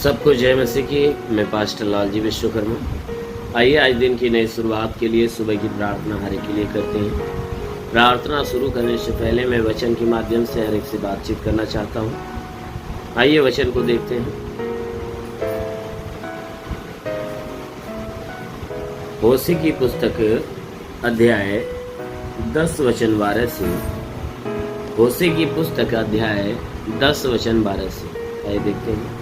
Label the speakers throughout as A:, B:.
A: सबको जय मसीह की। मैं पास्टर लालजी विश्वकर्मा। आइए आज दिन की नई शुरुआत के लिए सुबह की प्रार्थना हर एक के लिए करते हैं। प्रार्थना शुरू करने से पहले मैं वचन के माध्यम से हर एक से बातचीत करना चाहता हूँ। आइए वचन को देखते हैं। होशे की पुस्तक अध्याय 10 वचन 12 से। होशे की पुस्तक अध्याय 10 वचन 12 से। आइए देखते हैं।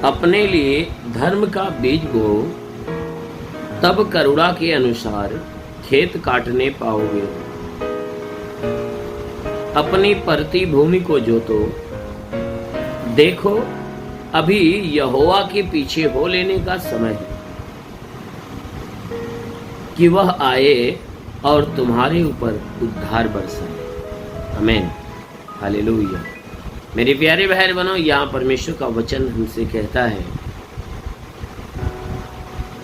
A: अपने लिए धर्म का बीज बो, तब करुणा के अनुसार खेत काटने पाओगे। अपनी परती भूमि को जोतो, देखो अभी यहोवा के पीछे हो लेने का समय है कि वह आए और तुम्हारे ऊपर उद्धार बरसाए। आमीन, हालेलुया। मेरे प्यारे भाई बहनों, यहाँ परमेश्वर का वचन हमसे कहता है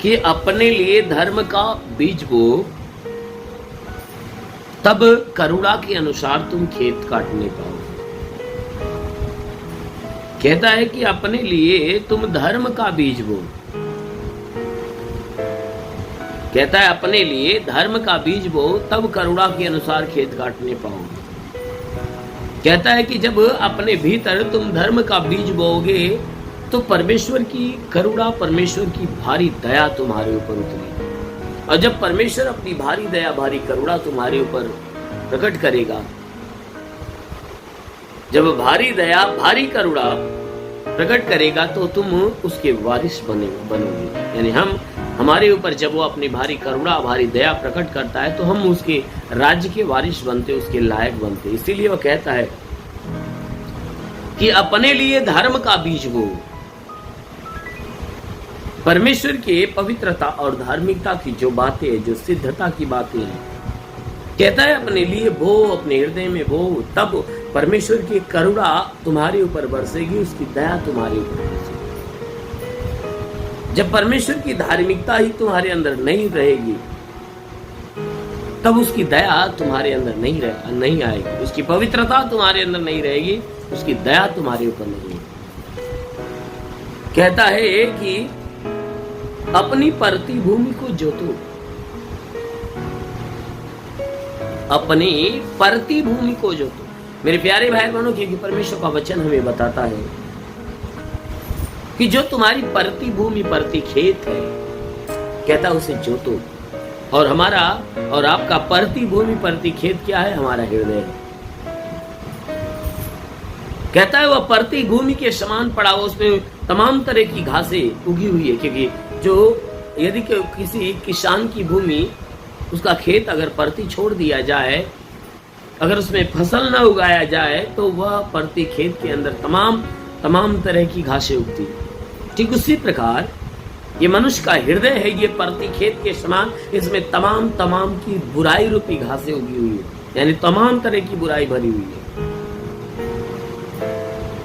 A: कि अपने लिए धर्म का बीज बो, तब करुणा के अनुसार तुम खेत काटने पाओगे। कहता है कि अपने लिए तुम धर्म का बीज बो। कहता है अपने लिए धर्म का बीज बो, तब करुणा के अनुसार खेत काटने पाओगे। कहता है कि जब अपने भीतर तुम धर्म का बीज बोओगे तो परमेश्वर की करुणा, परमेश्वर की भारी दया तुम्हारे ऊपर उतरेगी। और जब परमेश्वर अपनी भारी दया, भारी करुणा तुम्हारे ऊपर प्रकट करेगा, जब भारी दया, भारी करुणा प्रकट करेगा तो तुम उसके वारिस बनोगे। यानी हमारे ऊपर जब वो अपनी भारी करुणा, भारी दया प्रकट करता है तो हम उसके राज्य के वारिस बनते, उसके लायक बनते। इसीलिए वो कहता है कि अपने लिए धर्म का बीज बो। परमेश्वर के पवित्रता और धार्मिकता की जो बातें, जो सिद्धता की बातें हैं, कहता है अपने लिए बो, अपने हृदय में बो, तब परमेश्वर की करुणा तुम्हारे ऊपर बरसेगी, उसकी दया तुम्हारे ऊपर बरसेगी। जब परमेश्वर की धार्मिकता ही तुम्हारे अंदर नहीं रहेगी, तब उसकी दया तुम्हारे अंदर नहीं आएगी। उसकी पवित्रता तुम्हारे अंदर नहीं रहेगी, उसकी दया तुम्हारे ऊपर नहीं है। कहता है कि अपनी परती भूमि को जोतो, अपनी परती भूमि को जोतो। मेरे प्यारे भाई बहनों, क्योंकि परमेश्वर का वचन हमें बताता है कि जो तुम्हारी परती भूमि, परती खेत है, कहता है उसे जोतो। और हमारा और आपका परती भूमि, परती खेत क्या है? हमारा हृदय है। कहता है वह परती भूमि के समान पड़ा हो, उसमें तमाम तरह की घासें उगी हुई है। क्योंकि जो यदि किसी किसान की भूमि, उसका खेत अगर परती छोड़ दिया जाए, अगर उसमें फसल न उगाया जाए, तो वह परती खेत के अंदर तमाम तरह की घासें उगती है। ठीक उसी प्रकार ये मनुष्य का हृदय है, ये परती खेत के समान, इसमें तमाम की बुराई रूपी घासें उगी हुई है, यानी तमाम तरह की बुराई भरी हुई है।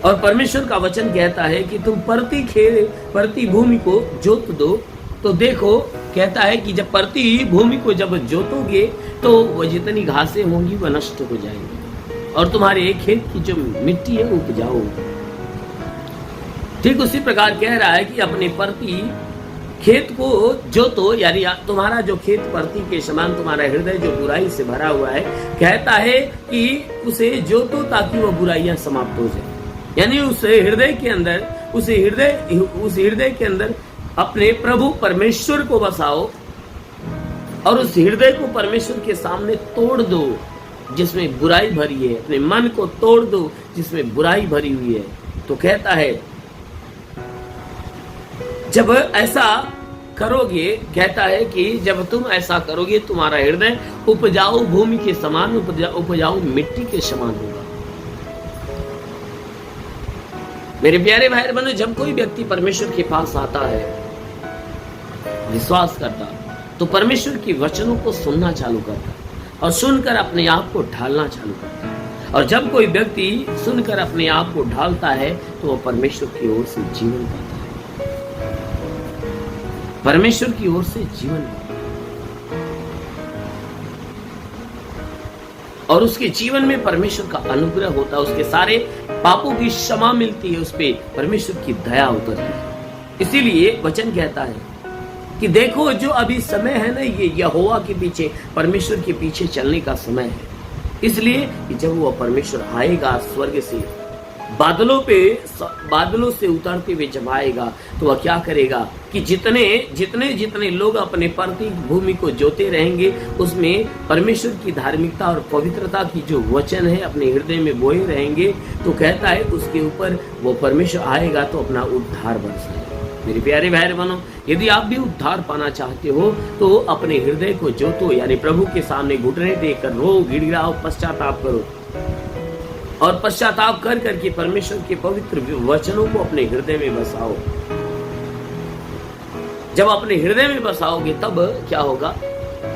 A: और परमेश्वर का वचन कहता है कि तुम परती भूमि को जोत दो, तो देखो, कहता है कि जब परती भूमि को जब जोतोगे तो वह जितनी घासें होंगी वह नष्ट हो जाएंगी और तुम्हारे खेत की जो मिट्टी है उपजाऊ होगी। ठीक उसी प्रकार कह रहा है कि अपने परती खेत को जोतो, यानी तुम्हारा जो खेत परती के समान, तुम्हारा हृदय जो बुराई से भरा हुआ है, कहता है कि उसे जोतो ताकि वह बुराइयां समाप्त हो जाए। यानी उस हृदय के अंदर अपने प्रभु परमेश्वर को बसाओ और उस हृदय को परमेश्वर के सामने तोड़ दो जिसमें बुराई भरी है। अपने मन को तोड़ दो जिसमें बुराई भरी हुई है। तो कहता है जब ऐसा करोगे, कहता है कि जब तुम ऐसा करोगे, तुम्हारा हृदय उपजाऊ भूमि के समान, उपजाऊ मिट्टी के समान होगा। मेरे प्यारे भाई बहनों, जब कोई व्यक्ति परमेश्वर के पास आता है, विश्वास करता, तो परमेश्वर की वचनों को सुनना चालू करता और सुनकर अपने आप को ढालना चालू करता है। और जब कोई व्यक्ति सुनकर अपने आप को ढालता है तो वह परमेश्वर की ओर से जीवन पाता है, परमेश्वर की ओर से जीवन पाता है। और उसके जीवन में परमेश्वर का अनुग्रह होता है, उसके सारे पापों की क्षमा मिलती है, उस पे परमेश्वर की दया उतरती है। इसीलिए वचन कहता है कि देखो जो अभी समय है ना, ये यहोवा के पीछे, परमेश्वर के पीछे चलने का समय है। इसलिए कि जब वो परमेश्वर आएगा स्वर्ग से, बादलों से उतरते हुए जब आएगा, तो वह क्या करेगा कि जितने लोग अपने प्रत्येक भूमि को जोते रहेंगे, उसमें परमेश्वर की धार्मिकता और पवित्रता की जो वचन है अपने हृदय में बोए रहेंगे, तो कहता है उसके ऊपर वो परमेश्वर आएगा तो अपना उद्धार बरसाएगा। मेरे प्यारे भाई बहनों, यदि आप भी उद्धार पाना चाहते हो तो अपने हृदय को जोतो, यानी प्रभु के सामने घुटने देकर रो, गिड़गिड़ाओ, पश्चाताप करो और पश्चाताप कर करके परमेश्वर के पवित्र वचनों को अपने हृदय में बसाओ। जब अपने हृदय में बसाओगे तब क्या होगा,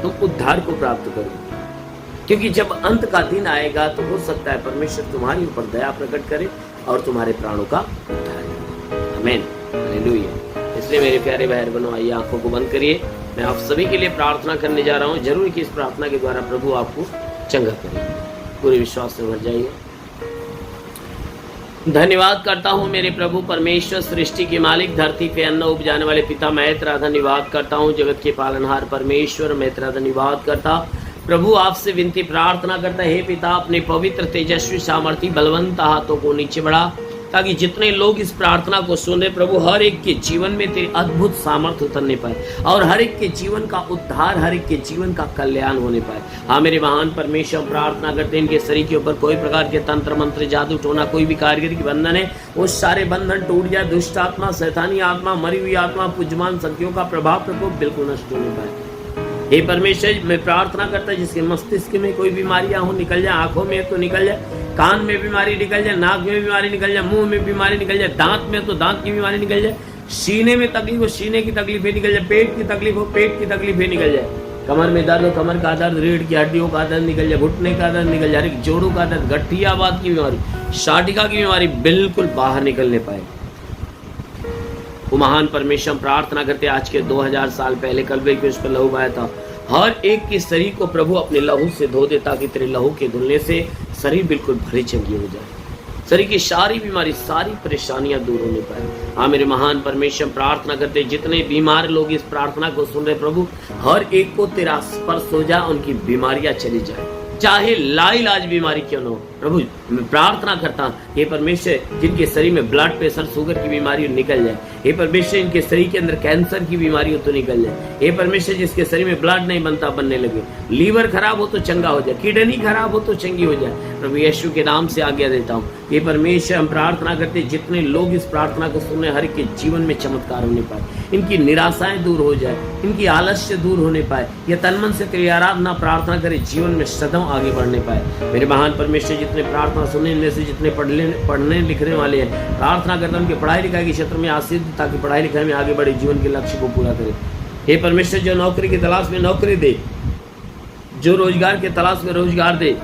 A: तुम उद्धार को प्राप्त करोगे। क्योंकि जब अंत का दिन आएगा तो हो सकता है परमेश्वर तुम्हारे ऊपर दया प्रकट करे और तुम्हारे प्राणों का उद्धार करे। आमीन, हालेलुया। इसलिए मेरे प्यारे भाई बहनों, आइए आंखों को बंद करिए। मैं आप सभी के लिए प्रार्थना करने जा रहा हूँ। जरूर कि इस प्रार्थना के द्वारा प्रभु आपको चंगा करेगा। पूरे विश्वास से भर जाइए। धन्यवाद करता हूँ मेरे प्रभु परमेश्वर, सृष्टि के मालिक, धरती पे अन्न उपजाने वाले पिता, मैं तेरा धन्यवाद करता हूँ। जगत के पालनहार परमेश्वर, मैं तेरा धन्यवाद करता प्रभु। आपसे विनती प्रार्थना करता है, हे पिता, अपने पवित्र तेजस्वी सामर्थी बलवंत हाथों को नीचे बढ़ा, ताकि जितने लोग इस प्रार्थना को सुने प्रभु, हर एक के जीवन में तेरी अद्भुत सामर्थ्य उतरने पाए और हर एक के जीवन का उद्धार, हर एक के जीवन का कल्याण होने पाए। हाँ मेरे महान परमेश्वर, प्रार्थना करते हैं इनके शरीर के ऊपर कोई प्रकार के तंत्र मंत्र, जादू टोना, कोई भी कारीगरी के बंधन है, वो सारे बंधन टूट जाए। दुष्ट आत्मा, शैतानी आत्मा, मरी हुई आत्मा, पूज्यमान शक्तियों का प्रभाव प्रकोप बिल्कुल नष्ट होने पाए। हे परमेश्वर, मैं प्रार्थना करता जिसके मस्तिष्क में कोई बीमारियां हो निकल जाए, आंखों में तो निकल जाए, कान में बीमारी निकल जाए, नाक में बीमारी निकल जाए, मुंह में बीमारी निकल जाए, दांत में तो दांत की बीमारी निकल जाए, सीने में तकलीफ हो, सीने की तकलीफें निकल जाए, पेट की तकलीफ हो, पेट की तकलीफें निकल जाए, कमर में दर्द हो, कमर का दर्द, रीढ़ की हड्डियों का दर्द निकल जाए, घुटने का दर्द निकल जाए, जोड़ों का दर्द, गठियावात की बीमारी, शाटिका की बीमारी बिल्कुल बाहर निकलने पाए। वो महान परमेश्वर, प्रार्थना करते आज के 2000 साल पहले कल्वरी क्रूस पर लहू बहाया था, हर एक के शरीर को प्रभु अपने लहू से धो दे, ताकि तेरे लहू के धुलने से शरीर बिल्कुल भरी चंगी हो जाए, शरीर की सारी बीमारी, सारी परेशानियां दूर होने पाए। हाँ मेरे महान परमेश्वर, प्रार्थना करते जितने बीमार लोग इस प्रार्थना को सुन रहे प्रभु, हर एक को तेरा स्पर्श हो जाए, उनकी बीमारियां चली जाए, चाहे लाइलाज बीमारी क्यों न हो। प्रभु मैं प्रार्थना करता हूँ, हे परमेश्वर, जिनके शरीर में ब्लड प्रेशर, शुगर की बीमारी निकल जाए, हे परमेश्वर, इनके शरीर के अंदर कैंसर की बीमारी हो तो निकल जाए, हे परमेश्वर, जिसके शरीर में ब्लड नहीं बनता बनने लगे, लीवर खराब हो तो चंगा हो जाए, किडनी खराब हो तो चंगी हो जाए। प्रभु यीशु के नाम से आज्ञा देता हूँ। हे परमेश्वर, हम प्रार्थना करते जितने लोग इस प्रार्थना को सुने, हर एक के जीवन में चमत्कार होने पाए, इनकी निराशाएं दूर हो जाए, इनकी आलस्य दूर होने पाए, ये तन मन से तेरी आराधना प्रार्थना करे, जीवन में सदैव आगे बढ़ने पाए। मेरे महान परमेश्वर, जितने प्रार्थना सुनने, इनमें से जितने पढ़ने लिखने वाले हैं, प्रार्थना करता हूं उनके पढ़ाई लिखाई के क्षेत्र में आशीष, ताकि पढ़ाई लिखाई में आगे बढ़े, जीवन के लक्ष्य को पूरा करे। हे परमेश्वर, जो नौकरी की तलाश में नौकरी दे, जो रोजगार के तलाश में रोजगार दे,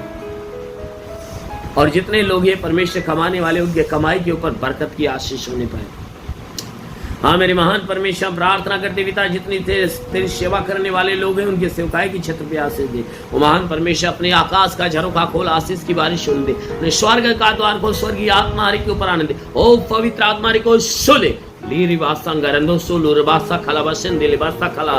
A: और जितने लोग ये परमेश्वर कमाने वाले, उनके कमाई के ऊपर बरकत की आशीष होने पाए। हाँ मेरे महान परमेश्वर, प्रार्थना करते पिता, जितनी तेरी सेवा करने वाले लोग हैं, उनके सेवकाई की छत्र पे आशीष दे। वो महान परमेश्वर, अपने आकाश का झरोखा खोल, आशीष की बारिश सुन दे, अपने स्वर्ग का द्वार खोल, स्वर्गीय आत्मा हरि के ऊपर आने दे। ओ पवित्र आत्मा हरि को सोले लीरी वासंगरंदो सोलु रबासा खला बसन दिले बासा खला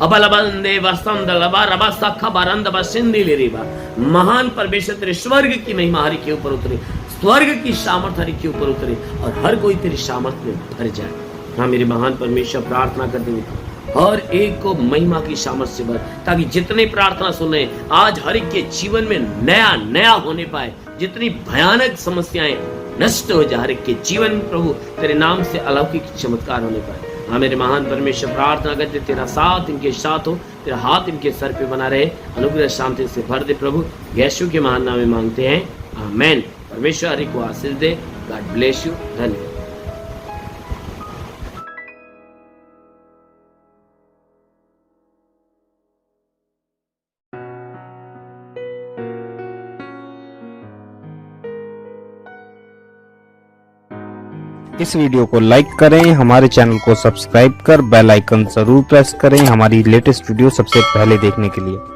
A: अबलबंदे वसंद लबा रबासा खबरंद बसिंदी लेरीबा। महान परमेश्वर, तेरे स्वर्ग की महिमा हरि के ऊपर उतरे, स्वर्ग की सामर्थ हरि के ऊपर उतरे, और हर कोई तेरी सामर्थ में भर जाए। हाँ मेरे महान परमेश्वर, प्रार्थना करते हुए हर एक को महिमा की सामर्थ से भर, ताकि जितने प्रार्थना सुने आज हर एक के जीवन में नया नया होने पाए, जितनी भयानक समस्याएं नष्ट हो जाए, हर एक के जीवन में प्रभु तेरे नाम से अलौकिक चमत्कार होने पाए। हाँ मेरे महान परमेश्वर, प्रार्थना करते तेरा साथ इनके साथ हो, तेरा हाथ इनके सर पे बना रहे, अनुग्रह शांति से भर दे प्रभु, यीशु के महान नाम में मांगते हैं, आमेन। परमेश्वर हरि को आशीष दे। God bless you. धन्यवाद।
B: इस वीडियो को लाइक करें, हमारे चैनल को सब्सक्राइब कर बेल आइकन जरूर प्रेस करें हमारी लेटेस्ट वीडियो सबसे पहले देखने के लिए।